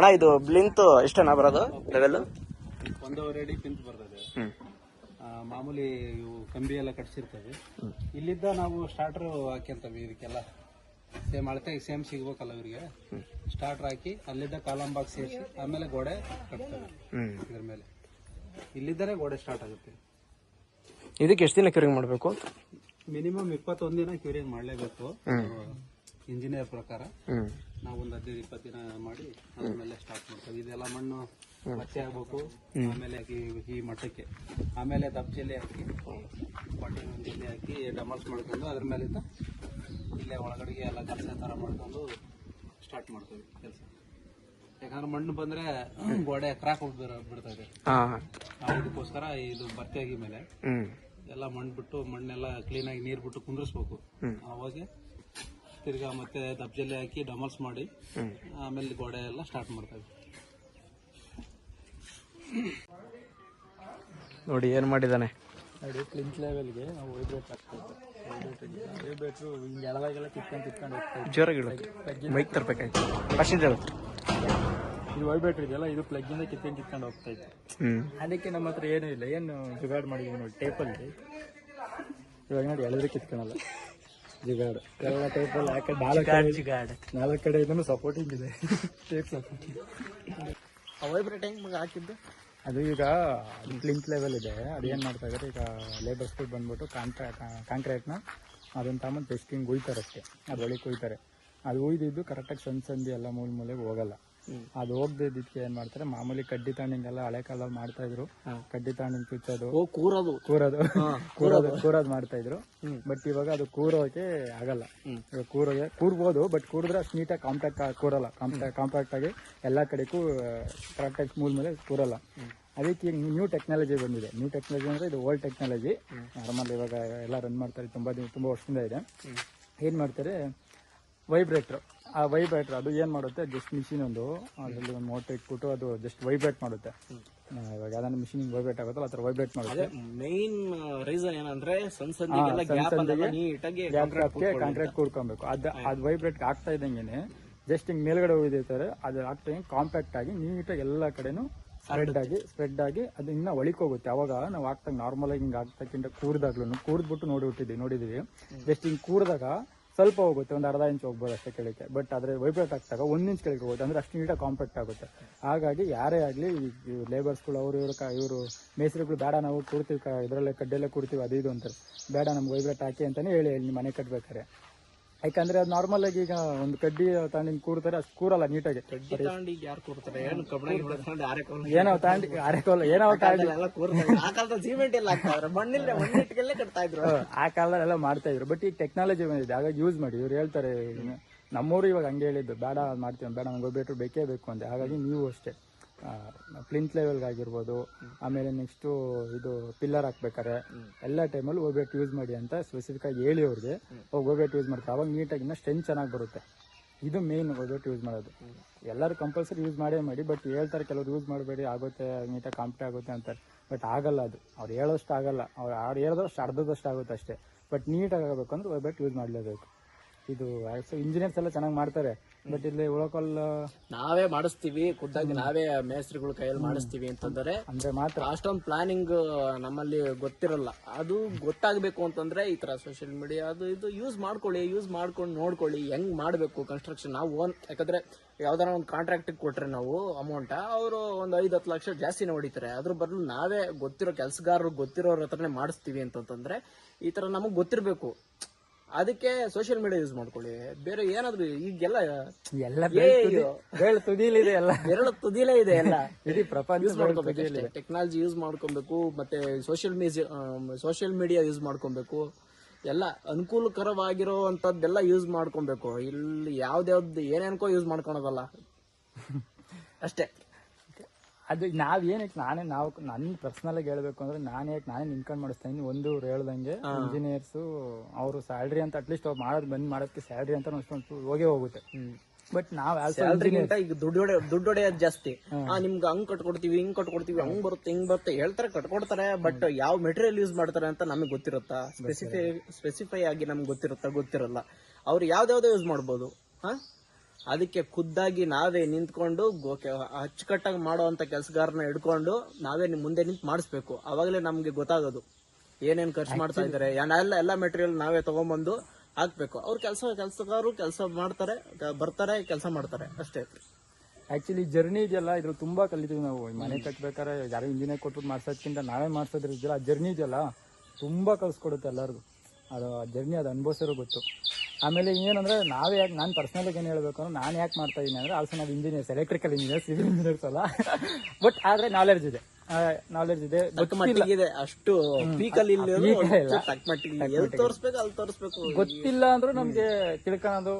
ಅಣ್ಣ ಇದು ಬ್ಲಿಂತ್ ಎಷ್ಟಣ್ಣ ಬರೋದು ಲೆವೆಲ್? 1.5 ಅಡಿ ಪಿಂತ್ ಬರ್ತದೆ. ಮಾಮೂಲಿ ಇವು ಕಂಬಿ ಎಲ್ಲ ಕಟ್ಸಿರ್ತವೆ. ಇಲ್ಲಿದ್ದ ನಾವು ಸ್ಟಾರ್ಟರ್ ಹಾಕ್ಯಂತವೆ ಇದಕ್ಕೆಲ್ಲ ಸೇಮ್ ಅಳತೆಗೆ ಸೇಮ್ ಸಿಗ್ಬೇಕಲ್ಲ ಇವರಿಗೆ. ಸ್ಟಾರ್ಟರ್ ಹಾಕಿ ಅಲ್ಲಿದ್ದ ಕಾಲಂ ಬಾಕ್ಸ್ ಸೇರಿಸಿ ಆಮೇಲೆ ಗೋಡೆ ಕಟ್ತವೆ. ಇದ್ರ ಮೇಲೆ ಇಲ್ಲಿದ್ದರೆ ಗೋಡೆ ಸ್ಟಾರ್ಟ್ ಆಗುತ್ತೆ. ಇದಕ್ಕೆ ಎಷ್ಟು ದಿನ ಕ್ಯೂರಿಂಗ್ ಮಾಡಬೇಕು? ಮಿನಿಮಮ್ 21 ದಿನ ಕ್ಯೂರಿಂಗ್ ಮಾಡಲೇಬೇಕು ಇಂಜಿನಿಯರ್ ಪ್ರಕಾರ. ನಾವು ಒಂದು 15-20 ದಿನ ಮಾಡಿ ಅದ್ಮೇಲೆ ಸ್ಟಾರ್ಟ್ ಮಾಡ್ತೇವೆ. ಇದೆಲ್ಲ ಮಣ್ಣು ಪಚ್ಚೆ ಆಗ್ಬೇಕು. ಆಮೇಲೆ ಈ ಮಟ್ಟಕ್ಕೆ ಆಮೇಲೆ ದಬ್ಜಲ್ಲಿ ಹಾಕಿ ಬಟ್ಟೆ ಜಲ್ಲಿ ಹಾಕಿ ಡಮಲ್ಸ್ ಮಾಡ್ಕೊಂಡು ಅದ್ರ ಮೇಲಿಂದ ಇಲ್ಲೇ ಒಳಗಡೆಗೆ ಎಲ್ಲ ಕೆಲಸ ಥರ ಮಾಡ್ಕೊಂಡು ಸ್ಟಾರ್ಟ್ ಮಾಡ್ತೇವೆ ಕೆಲಸ. ಯಾಕಂದ್ರೆ ಮಣ್ಣು ಬಂದ್ರೆ ಗೋಡೆ ಕ್ರಾಕ್ ಬಿಡ್ತಾ ಇದೆ. ಇದಕ್ಕೋಸ್ಕರ ಇದು ಭರ್ತಿಯಾಗಿ ಮೇಲೆ ಎಲ್ಲ ಮಣ್ಣು ಬಿಟ್ಟು ಮಣ್ಣೆಲ್ಲ ಕ್ಲೀನಾಗಿ ನೀರು ಬಿಟ್ಟು ಕುಂದ್ರಿಸ್ಬೇಕು. ಅವಾಗ ತಿರ್ಗಾ ಮತ್ತೆ ದಬ್ಜಲ್ಲಿ ಹಾಕಿ ಡಮಲ್ಸ್ ಮಾಡಿ ಆಮೇಲೆ ಗೋಡೆ ಎಲ್ಲ ಸ್ಟಾರ್ಟ್ ಮಾಡ್ತೇವೆ. ನೋಡಿ ಏನ್ ಮಾಡಿದಾನೆ ನೋಡಿ. ಪ್ಲಿಂತ್ ಲೆವೆಲ್ಗೆ ನಾವು ವೈಬ್ರೇಟ್ ಹಾಕ್ತೇವೆ. ವೈಬ್ರೇಟ್ರು ಹಿಂಗೆ ಎಳವಾಗೆಲ್ಲ ಕಿತ್ಕೊಂಡು ಹೋಗ್ತಾ ಜೋರಾಗಿ ಬೈಕ್ ತರಬೇಕಾಯ್ತು. ಫಸ್ಟ್ ಇದು ವೈಬ್ರೇಟ್ರ್ ಇದೆಯಲ್ಲ, ಇದು ಪ್ಲಗ್ಗಿಂದ ಕಿತ್ಕೊಂಡು ಹೋಗ್ತಾ ಇತ್ತು. ಅದಕ್ಕೆ ನಮ್ಮ ಹತ್ರ ಏನೂ ಇಲ್ಲ, ಏನು ಜುಗಾಡ್ ಮಾಡಿದ್ವಿ ನೋಡಿ ಟೇಪಲ್ಲಿ. ಇವಾಗ ನೋಡಿ ಎಳೆದ್ರೆ ಕಿತ್ಕೊಳಲ್ಲ ಜುಗಾಡು. ಎಲ್ಲ ಟೇಪಲ್ಲಿ ಹಾಕಿ 4 ಕಡೆ ಇದನ್ನು ಸಪೋರ್ಟಿಂಗ್ ಇದೆ. Tape supporting. ವೈಬ್ರೇಟ್ ಹೆಂಗ್ ಹಾಕಿದ್ದು? ಅದು ಈಗ ಪ್ಲಿಂತ್ ಲೆವೆಲ್ ಇದೆ. ಅದೇನು ಮಾಡ್ತಾ ಇದ್ದಾರೆ ಈಗ ಲೇಬರ್ಸ್ಗಳು ಬಂದ್ಬಿಟ್ಟು ಕಾಂಕ್ರೀಟ್ನ ಅದನ್ನ ತಗೊಂಡು ಟೆಸ್ಟಿಂಗ್ ಉಯ್ತಾರೆ ಅಷ್ಟೇ. ಅದು ಒಳಗೆ ಉಯ್ತಾರೆ. ಅದು ಉಯ್ದಿದ್ದು ಕರೆಕ್ಟಾಗಿ ಸಂದಿ ಎಲ್ಲ ಮೂಲೆಗೆ ಹೋಗಲ್ಲ. ಅದು ಹೋಗ್ದಿದ್ದಕ್ಕೆ ಏನ್ ಮಾಡ್ತಾರೆ, ಮಾಮೂಲಿ ಕಡ್ಡಿ ತಾಣಿಂಗೆಲ್ಲ ಹಳೆ ಕಾಲ ಮಾಡ್ತಾ ಇದ್ರು. ಕಡ್ಡಿ ತಾಣಿಂಗ್ ಚುಚ್ಚೋದು, ಕೂರೋದು ಮಾಡ್ತಾ ಇದ್ರು. ಬಟ್ ಇವಾಗ ಅದು ಕೂರೋಕೆ ಆಗಲ್ಲ. ಇವಾಗ ಕೂರ್ಬೋದು, ಬಟ್ ಕೂರಿದ್ರೆ ಅಷ್ಟು ನೀಟಾಗಿ ಕಾಂಪ್ಯಾಕ್ಟ್ ಕೂರಲ್ಲ. ಕಾಂಪ್ಯಾಕ್ಟ್ ಆಗಿ ಎಲ್ಲಾ ಕಡೆಗೂ ಕರೆಕ್ಟಾಗಿ ಮೂಲೆ ಕೂರಲ್ಲ. ಅದಕ್ಕೆ ಈಗ ನ್ಯೂ ಟೆಕ್ನಾಲಜಿ ಬಂದಿದೆ. ನ್ಯೂ ಟೆಕ್ನಾಲಜಿ ಅಂದ್ರೆ ಇದು ಓಲ್ಡ್ ಟೆಕ್ನಾಲಜಿ. ನಾರ್ಮಲ್ ಇವಾಗ ಎಲ್ಲ ರನ್ ಮಾಡ್ತಾರೆ, ತುಂಬಾ ವರ್ಷದಿಂದ ಇದೆ. ಏನ್ ಮಾಡ್ತಾರೆ, ವೈಬ್ರೇಟರ್. ಆ ವೈಬ್ರೇಟರ್ ಅದು ಏನ್ ಮಾಡುತ್ತೆ, ಜಸ್ಟ್ ಮಿಷಿನ್ ಅದರಲ್ಲಿ ಒಂದು ಮೋಟರ್ ಇಟ್ಬಿಟ್ಟು ಅದು ಜಸ್ಟ್ ವೈಬ್ರೇಟ್ ಮಾಡುತ್ತೆ. ಇವಾಗ ಯಾವ್ದಾದ್ರು ಮಿಷಿನ್ ವೈಬ್ರೇಟ್ ಆಗುತ್ತಲ್ಲ ಆ ಥರ ವೈಬ್ರೇಟ್ ಮಾಡುತ್ತೆ. ಮೇನ್ ರೀಸನ್ ಏನಂದ್ರೆ ಕಾಂಕ್ರೀಟ್ ಕೂಡ್ಕೊಬೇಕು. ಅದು ವೈಬ್ರೇಟ್ ಆಗ್ತಾ ಇದ್ದಂಗೆನೆ ಜಸ್ಟ್ ಹಿಂಗ್ ಮೇಲ್ಗಡೆ ಹೋಗಿರ್ತಾರೆ, ಅದು ಆಗ್ತಾ ಕಾಂಪ್ಯಾಕ್ಟ್ ಆಗಿ ನೀಟಾಗಿ ಎಲ್ಲ ಕಡೆನೂ ಸ್ಪ್ರೆಡ್ ಆಗಿ ಅದು ಇನ್ನ ಒಳಿಕೋಗುತ್ತೆ. ಅವಾಗ ನಾವು ಆಗ್ತಾ ನಾರ್ಮಲ್ ಆಗಿ ಹಿಂಗ್ ಆಗ್ತಕ್ಕಿಂತ ಕೂರ್ದ್ಬಿಟ್ಟು ನೋಡಿದೀವಿ. ಜಸ್ಟ್ ಹಿಂಗ್ ಕೂರ್ದಾಗ ಸ್ವಲ್ಪ ಹೋಗುತ್ತೆ, ಒಂದು ಅರ್ಧ ಇಂಚ್ ಹೋಗ್ಬೋದು ಅಷ್ಟೇ ಕೆಳಗೆ. ಬಟ್ ಆದ್ರೆ ವೈಬ್ರೇಟ್ ಆಗ್ತಾಗ 1 ಇಂಚ್ ಕೆಳಗೆ ಹೋಗುತ್ತೆ. ಅಂದ್ರೆ ಅಷ್ಟು ನೀಟಾಗಿ ಕಾಂಪ್ಯಾಕ್ಟ್ ಆಗುತ್ತೆ. ಹಾಗಾಗಿ ಯಾರೇ ಆಗಲಿ ಲೇಬರ್ಸ್ಗಳು ಇವರು ಮೇಸ್ರಿಗಳು ಬೇಡ ನಾವು ಕೂರ್ತೀವಿ ಇದರಲ್ಲೇ ಕಡ್ಡೆಲ್ಲೇ ಕೂರ್ತೀವಿ ಅದು ಇದು ಅಂತಾರೆ. ಬೇಡ ನಮ್ಗೆ ವೈಬ್ರೇಟ್ ಹಾಕಿ ಅಂತಾನೆ ಹೇಳಿ ಮನೆ ಕಟ್ಬೇಕಾರೆ. ಯಾಕಂದ್ರೆ ಅದು ನಾರ್ಮಲ್ ಆಗಿ ಈಗ ಒಂದು ಕಡ್ಡಿ ತಾಂಡಿ ಕೂರ್ತಾರೆ, ಅಷ್ಟು ಕೂರಲ್ಲ ನೀಟಾಗಿ. ಏನೋ ತಾಂಡಿ ಅರೆಕೋಲ್ ಏನೋ ತಾಂಡಿ ಆ ಕಾಲದಲ್ಲೆಲ್ಲ ಮಾಡ್ತಾ ಇದ್ರು. ಬಟ್ ಈಗ ಟೆಕ್ನಾಲಜಿ ಬಂದಿದೆ, ಹಾಗಾಗಿ ಯೂಸ್ ಮಾಡಿ. ಇವ್ರು ಹೇಳ್ತಾರೆ, ನಮ್ಮೂರು ಇವಾಗ ಹಂಗೆ ಹೇಳಿದ್ದು, ಬೇಡ ಮಾಡ್ತೀವಿ, ಬೇಡ ನಮ್ಗೆ ವೈಬ್ರೇಟರ್ ಬೇಕೇ ಬೇಕು ಅಂತ. ಹಾಗಾಗಿ ನೀವು ಅಷ್ಟೇ ಪ್ಲಿಂತ್ ಲೆವೆಲ್ಗೆ ಆಗಿರ್ಬೋದು, ಆಮೇಲೆ ನೆಕ್ಸ್ಟ್ ಇದು ಪಿಲ್ಲರ್ ಹಾಕ್ಬೇಕಾರೆ ಎಲ್ಲ ಟೈಮಲ್ಲಿ ವೈಬ್ರೇಟ್ ಯೂಸ್ ಮಾಡಿ ಅಂತ ಸ್ಪೆಸಿಫಿಕ್ ಆಗಿ ಹೇಳಿ ಅವ್ರಿಗೆ ವೈಬ್ರೇಟ್ ಯೂಸ್ ಮಾಡ್ತಾರೆ. ಅವಾಗ ನೀಟಾಗಿ ಇನ್ನ ಸ್ಟ್ರೆಂತ್ ಚೆನ್ನಾಗಿ ಬರುತ್ತೆ. ಇದು ಮೇನ್ ವೈಬ್ರೇಟ್ ಯೂಸ್ ಮಾಡೋದು. ಎಲ್ಲರೂ ಕಂಪಲ್ಸರಿ ಯೂಸ್ ಮಾಡಿ. ಬಟ್ ಹೇಳ್ತಾರೆ ಕೆಲವರು ಯೂಸ್ ಮಾಡಬೇಡಿ, ಆಗುತ್ತೆ ನೀಟಾಗಿ ಕಾಂಪ್ಯಾಕ್ಟ್ ಆಗುತ್ತೆ ಅಂತಾರೆ. ಬಟ್ ಆಗಲ್ಲ, ಅದು ಅವ್ರು ಹೇಳೋಷ್ಟು ಆಗಲ್ಲ. ಅವ್ರು ಹೇಳಿದಷ್ಟು ಅರ್ಧದಷ್ಟು ಆಗುತ್ತೆ ಅಷ್ಟೇ. ಬಟ್ ನೀಟಾಗಿ ಆಗಬೇಕು ಅಂದ್ರೆ ವೈಬ್ರೇಟ್ ಯೂಸ್ ಮಾಡಲೇಬೇಕು. ಇದು ಇಂಜಿನಿಯರ್ಸ್ ಎಲ್ಲ ಚೆನ್ನಾಗಿ ಮಾಡ್ತಾರೆ. ಬಟ್ ಇಲ್ಲಿ ಉಳಕಲ್ ನಾವೇ ಮಾಡಿಸ್ತೀವಿ, ಖುದ್ದಾಗಿ ನಾವೇ ಮೇಸ್ತ್ರಿಗಳು ಕೈಯಲ್ಲಿ ಮಾಡಿಸ್ತೀವಿ ಅಂತಂದ್ರೆ ಮಾತ್ರ ಅಷ್ಟೊಂದು ಪ್ಲಾನಿಂಗ್ ನಮ್ಮಲ್ಲಿ ಗೊತ್ತಿರಲ್ಲ. ಅದು ಗೊತ್ತಾಗಬೇಕು ಅಂತಂದ್ರೆ ಈ ತರ ಸೋಷಿಯಲ್ ಮೀಡಿಯಾ ಅದು ಇದು ಯೂಸ್ ಮಾಡ್ಕೊಂಡು ನೋಡ್ಕೊಳ್ಳಿ ಹೆಂಗ್ ಮಾಡ್ಬೇಕು ಕನ್ಸ್ಟ್ರಕ್ಷನ್. ನಾವು ಯಾಕಂದ್ರೆ ಯಾವ್ದಾರ ಒಂದು ಕಾಂಟ್ರಾಕ್ಟ್ ಕೊಟ್ರೆ ನಾವು ಅಮೌಂಟ್ ಅವರು ಒಂದು 5-10 ಲಕ್ಷ ಜಾಸ್ತಿನೇ ಹೊಡಿತಾರೆ. ಅದ್ರ ಬದಲು ನಾವೇ ಗೊತ್ತಿರೋ ಕೆಲಸಗಾರರು ಗೊತ್ತಿರೋರ ಹತ್ರನೇ ಮಾಡಿಸ್ತೀವಿ ಅಂತಂದ್ರೆ ಈ ತರ ನಮಗ್ ಗೊತ್ತಿರ್ಬೇಕು. ಅದಕ್ಕೆ ಸೋಷಿಯಲ್ ಮೀಡಿಯಾ ಯೂಸ್ ಮಾಡ್ಕೊಳ್ಳಿ. ಬೇರೆ ಏನಾದ್ರು ಈಗೆಲ್ಲ ಬೆರಳು ತುದಿಲಿದೆ, ಎಲ್ಲ ಬೆರಳು ತುದಿಲೇ ಇದೆ. ಎಲ್ಲ ಇಡೀ ಪ್ರಪಂಚ ಯೂಸ್ ಮಾಡ್ಕೋಬೇಕು. ಟೆಕ್ನಾಲಜಿ ಯೂಸ್ ಮಾಡ್ಕೊಬೇಕು, ಮತ್ತೆ ಸೋಷಿಯಲ್ ಮೀಡಿಯಾ ಯೂಸ್ ಮಾಡ್ಕೊಬೇಕು. ಎಲ್ಲ ಅನುಕೂಲಕರವಾಗಿರೋ ಅಂತದ್ದೆಲ್ಲ ಯೂಸ್ ಮಾಡ್ಕೊಬೇಕು. ಇಲ್ಲಿ ಯಾವ್ದಾವ್ದು ಏನೇನ್ಕೋ ಯೂಸ್ ಮಾಡ್ಕೊಳೋದಲ್ಲ ಅಷ್ಟೇ. ಅದು ನಾವು ನನ್ನ ಪರ್ಸನಲ್ ಆಗಿ ಹೇಳ್ಬೇಕು ಅಂದ್ರೆ ನಾನೇ ನಿಂತ್ಕೊಂಡು ಮಾಡಿಸ್ತೀನಿ. ಒಂದು ಹೇಳ್ದಂಗೆ ಇಂಜಿನಿಯರ್ಸ್ ಅವರು ಸ್ಯಾಲ್ರಿ ಅಂತ ಅಟ್ಲೀಸ್ಟ್ ಅವ್ರು ಮಾಡೋದಕ್ಕೆ ಸ್ಯಾಲ್ರಿ ಅಂತ ಹೋಗೇ ಹೋಗುತ್ತೆ. ಬಟ್ ನಾವ್ ಈಗ ದುಡ್ಡು ಹೊಡೆಯೋದು ಜಾಸ್ತಿ. ನಿಮ್ಗೆ ಹಂಗ್ ಕಟ್ಕೊಡ್ತೀವಿ, ಹಿಂಗ್ ಕಟ್ಕೊಡ್ತೀವಿ, ಹಂಗ್ ಬರುತ್ತೆ ಹಿಂಗ್ ಬರುತ್ತೆ ಹೇಳ್ತಾರೆ, ಕಟ್ಕೊಡ್ತಾರೆ. ಬಟ್ ಯಾವ ಮೆಟೀರಿಯಲ್ ಯೂಸ್ ಮಾಡ್ತಾರೆ ಅಂತ ನಮಗೆ ಗೊತ್ತಿರುತ್ತಾ? ಸ್ಪೆಸಿಫೈ ಆಗಿ ನಮ್ಗೆ ಗೊತ್ತಿರಲ್ಲ. ಅವ್ರು ಯಾವ್ದಾವ್ದೋ ಯೂಸ್ ಮಾಡ್ಬೋದು. ಅದಕ್ಕೆ ಖುದ್ದಾಗಿ ನಾವೇ ನಿಂತ್ಕೊಂಡು ಅಚ್ಚುಕಟ್ಟಾಗಿ ಮಾಡುವಂತ ಕೆಲಸಗಾರನ ಹಿಡ್ಕೊಂಡು ನಾವೇ ಮುಂದೆ ನಿಂತು ಮಾಡಿಸ್ಬೇಕು. ಅವಾಗಲೇ ನಮ್ಗೆ ಗೊತ್ತಾಗೋದು ಏನೇನ್ ಖರ್ಚು ಮಾಡ್ತಾ ಇದಾರೆ. ಎಲ್ಲ ಮೆಟೀರಿಯಲ್ ನಾವೇ ತಗೊಂಡ್ಬಂದು ಹಾಕ್ಬೇಕು. ಅವ್ರ ಕೆಲಸಗಾರರು ಕೆಲಸ ಮಾಡ್ತಾರೆ, ಬರ್ತಾರೆ, ಕೆಲಸ ಮಾಡ್ತಾರೆ ಅಷ್ಟೇ. ಆಕ್ಚುಲಿ ಜರ್ನಿ ಇದೆಯಲ್ಲ, ಇದ್ರಲ್ಲಿ ತುಂಬಾ ಕಲಿತೀವಿ ನಾವು. ಮನೆ ಕಟ್ಬೇಕಾದ್ರೆ ಯಾರು ಇಂಜಿನಿಯರ್ ಕೊಟ್ಬಿಟ್ಟು ಮಾಡ್ಸೋದ್ಕಿಂತ ನಾವೇ ಮಾಡ್ಸೋದ್ರ ಇದೆಯಲ್ಲ, ಆ ಜರ್ನಿ ಇದೆಯಲ್ಲ ತುಂಬಾ ಕಲ್ಸ್ಕೊಡುತ್ತೆ ಎಲ್ಲರಿಗೂ. ಅದು ಜರ್ನಿ ಅದು ಅನುಭವಿಸೋರು ಗೊತ್ತು. ಆಮೇಲೆ ಏನಂದ್ರೆ ನಾವೇ ಯಾಕೆ, ನಾನು ಪರ್ಸನಲ್ ಏನು ಹೇಳ್ಬೇಕು ಅಂದ್ರೆ, ನಾನು ಯಾಕೆ ಮಾಡ್ತಾ ಇದ್ದೀನಿ ಅಂದ್ರೆ, ಆಲ್ಸೋ ನಾವು engineers, electrical engineers, civil engineers ಅಲ್ಲ, ಬಟ್ ಆದ್ರೆ ನಾಲೆಡ್ಜ್ ಇದೆ. ಅಷ್ಟು ಪೀಕಲ್ಲಿ ತೋರಿಸ್ಬೇಕು, ಅಲ್ಲಿ ತೋರಿಸ್ಬೇಕು. ಗೊತ್ತಿಲ್ಲ ಅಂದ್ರೂ ನಮ್ಗೆ ತಿಳ್ಕೊಳ್ಳೋದು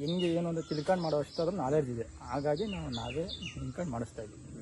ಹೆಂಗೆ ಏನು ಅಂತ ತಿಳ್ಕೊಂಡು ಮಾಡೋ ಅಷ್ಟಾದ್ರೂ ನಾಲೆಡ್ಜ್ ಇದೆ. ಹಾಗಾಗಿ ನಾವೇ ತಿಳ್ಕೊಂಡು ಮಾಡಿಸ್ತಾ ಇದ್ದೀವಿ.